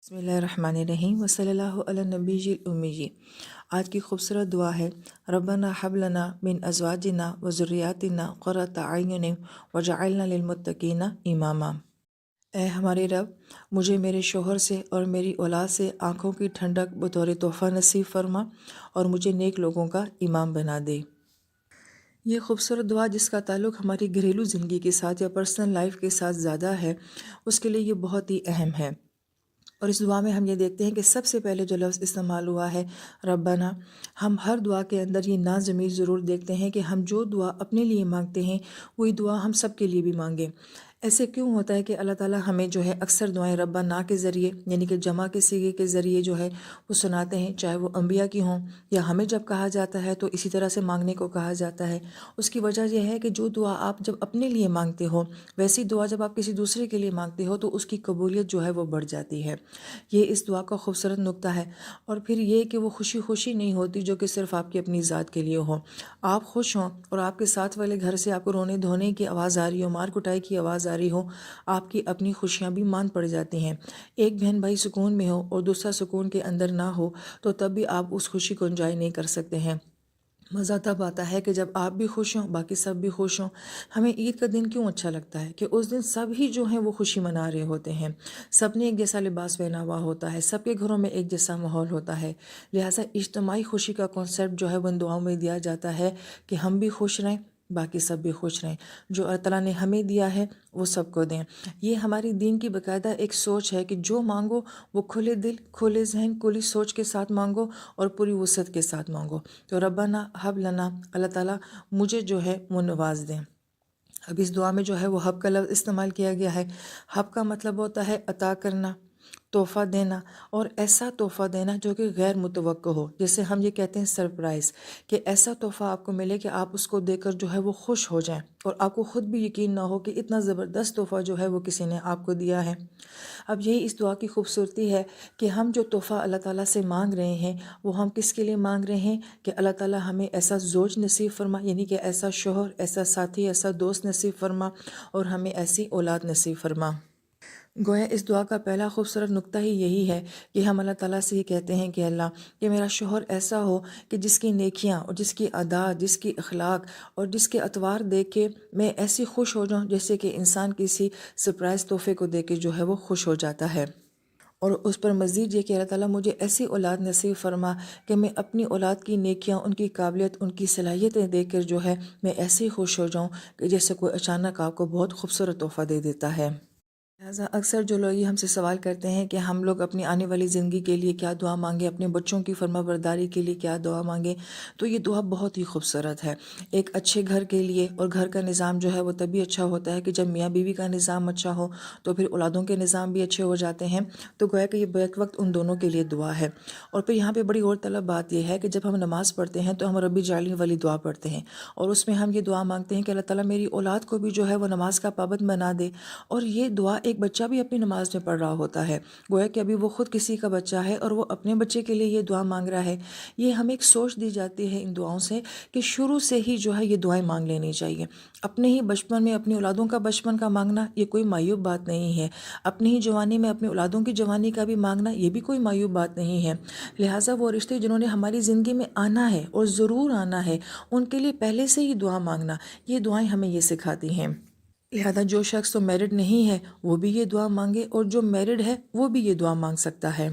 بسم اللہ الرحمن الرحیم وصلی اللہ علی النبی الامی۔ آج کی خوبصورت دعا ہے ربنا حب لنا من ازواجنا وذریاتنا قرۃ اعین وجعلنا للمتقین اماما۔ اے ہمارے رب، مجھے میرے شوہر سے اور میری اولاد سے آنکھوں کی ٹھنڈک بطور تحفہ نصیب فرما اور مجھے نیک لوگوں کا امام بنا دے۔ یہ خوبصورت دعا جس کا تعلق ہماری گھریلو زندگی کے ساتھ یا پرسنل لائف کے ساتھ زیادہ ہے، اس کے لیے یہ بہت ہی اہم ہے۔ اور اس دعا میں ہم یہ دیکھتے ہیں کہ سب سے پہلے جو لفظ استعمال ہوا ہے ربنا، ہم ہر دعا کے اندر یہ نا ضمیر ضرور دیکھتے ہیں کہ ہم جو دعا اپنے لیے مانگتے ہیں وہی دعا ہم سب کے لیے بھی مانگیں۔ ایسے کیوں ہوتا ہے کہ اللہ تعالیٰ ہمیں جو ہے اکثر دعائیں ربنا کے ذریعے یعنی کہ جمع کے صیغے کے ذریعے جو ہے وہ سناتے ہیں، چاہے وہ انبیاء کی ہوں یا ہمیں جب کہا جاتا ہے تو اسی طرح سے مانگنے کو کہا جاتا ہے۔ اس کی وجہ یہ ہے کہ جو دعا آپ جب اپنے لیے مانگتے ہو ویسی دعا جب آپ کسی دوسرے کے لیے مانگتے ہو تو اس کی قبولیت جو ہے وہ بڑھ جاتی ہے۔ یہ اس دعا کا خوبصورت نقطہ ہے۔ اور پھر یہ کہ وہ خوشی خوشی نہیں ہوتی جو کہ صرف آپ کی اپنی ذات کے لیے ہو۔ آپ خوش ہوں اور آپ کے ساتھ والے گھر سے آپ کو رونے دھونے کی آواز آ رہی ہو، مار کٹائی کی آواز آ رہی ہو، آپ کی اپنی خوشیاں بھی مان پڑ جاتی ہیں۔ ایک بہن بھائی سکون میں ہو اور دوسرا سکون کے اندر نہ ہو تو تب بھی آپ اس خوشی کو انجوائے نہیں کر سکتے ہیں۔ مزہ تب آتا ہے کہ جب آپ بھی خوش ہوں، باقی سب بھی خوش ہوں۔ ہمیں عید کا دن کیوں اچھا لگتا ہے کہ اس دن سب ہی جو ہیں وہ خوشی منا رہے ہوتے ہیں، سب نے ایک جیسا لباس پہنا ہوا ہوتا ہے، سب کے گھروں میں ایک جیسا ماحول ہوتا ہے۔ لہٰذا اجتماعی خوشی کا کنسیپٹ جو ہے وہ ان دعاؤں میں دیا جاتا ہے کہ ہم بھی خوش رہیں، باقی سب بھی خوش رہیں۔ جو اللہ تعالیٰ نے ہمیں دیا ہے وہ سب کو دیں۔ یہ ہماری دین کی باقاعدہ ایک سوچ ہے کہ جو مانگو وہ کھلے دل، کھلے ذہن، کھلی سوچ کے ساتھ مانگو اور پوری وسعت کے ساتھ مانگو۔ تو ربنا حب لنا، اللہ تعالیٰ مجھے جو ہے وہ نواز دیں۔ اب اس دعا میں جو ہے وہ حب کا لفظ استعمال کیا گیا ہے۔ حب کا مطلب ہوتا ہے عطا کرنا، تحفہ دینا، اور ایسا تحفہ دینا جو کہ غیر متوقع ہو، جیسے ہم یہ کہتے ہیں سرپرائز، کہ ایسا تحفہ آپ کو ملے کہ آپ اس کو دے کر جو ہے وہ خوش ہو جائیں اور آپ کو خود بھی یقین نہ ہو کہ اتنا زبردست تحفہ جو ہے وہ کسی نے آپ کو دیا ہے۔ اب یہی اس دعا کی خوبصورتی ہے کہ ہم جو تحفہ اللہ تعالیٰ سے مانگ رہے ہیں وہ ہم کس کے لیے مانگ رہے ہیں کہ اللہ تعالیٰ ہمیں ایسا زوج نصیب فرما، یعنی کہ ایسا شوہر، ایسا ساتھی، ایسا دوست نصیب فرما اور ہمیں ایسی اولاد نصیب فرما۔ گویا اس دعا کا پہلا خوبصورت نقطہ ہی یہی ہے کہ ہم اللہ تعالیٰ سے یہ کہتے ہیں کہ اللہ، کہ میرا شوہر ایسا ہو کہ جس کی نیکیاں اور جس کی عادات، جس کی اخلاق اور جس کے اطوار دیکھ کے میں ایسی خوش ہو جاؤں جیسے کہ انسان کسی سرپرائز تحفے کو دیکھ کے جو ہے وہ خوش ہو جاتا ہے۔ اور اس پر مزید یہ کہ اللہ تعالیٰ مجھے ایسی اولاد نصیب فرما کہ میں اپنی اولاد کی نیکیاں، ان کی قابلیت، ان کی صلاحیتیں دیکھ کر جو ہے میں ایسے ہی خوش ہو جاؤں کہ جیسے کوئی اچانک آپ کو بہت خوبصورت تحفہ دے دیتا ہے۔ لہٰذا اکثر جو لوگ یہ ہم سے سوال کرتے ہیں کہ ہم لوگ اپنی آنے والی زندگی کے لیے کیا دعا مانگیں، اپنے بچوں کی فرما برداری کے لیے کیا دعا مانگیں، تو یہ دعا بہت ہی خوبصورت ہے۔ ایک اچھے گھر کے لیے، اور گھر کا نظام جو ہے وہ تبھی اچھا ہوتا ہے کہ جب میاں بیوی کا نظام اچھا ہو تو پھر اولادوں کے نظام بھی اچھے ہو جاتے ہیں۔ تو گویا کہ یہ بیک وقت ان دونوں کے لیے دعا ہے۔ اور پھر یہاں پہ بڑی اور طلب بات یہ ہے کہ جب ہم نماز پڑھتے ہیں تو ہم ربی جعلنی والی دعا پڑھتے ہیں، اور اس میں ہم یہ دعا مانگتے ہیں کہ اللہ تعالیٰ میری اولاد کو بھی جو ہے وہ نماز کا پابند بنا دے۔ اور یہ دعا ایک بچہ بھی اپنی نماز میں پڑھ رہا ہوتا ہے، گویا کہ ابھی وہ خود کسی کا بچہ ہے اور وہ اپنے بچے کے لیے یہ دعا مانگ رہا ہے۔ یہ ہمیں ایک سوچ دی جاتی ہے ان دعاؤں سے کہ شروع سے ہی جو ہے یہ دعائیں مانگ لینی چاہیے۔ اپنے ہی بچپن میں اپنی اولادوں کا بچپن کا مانگنا یہ کوئی معیوب بات نہیں ہے، اپنی ہی جوانی میں اپنی اولادوں کی جوانی کا بھی مانگنا یہ بھی کوئی معیوب بات نہیں ہے۔ لہٰذا وہ رشتے جنہوں نے ہماری زندگی میں آنا ہے اور ضرور آنا ہے ان کے لیے پہلے سے ہی دعا مانگنا، یہ دعائیں ہمیں یہ سکھاتی ہیں۔ لہذا جو شخص تو میرڈ نہیں ہے وہ بھی یہ دعا مانگے، اور جو میرڈ ہے وہ بھی یہ دعا مانگ سکتا ہے۔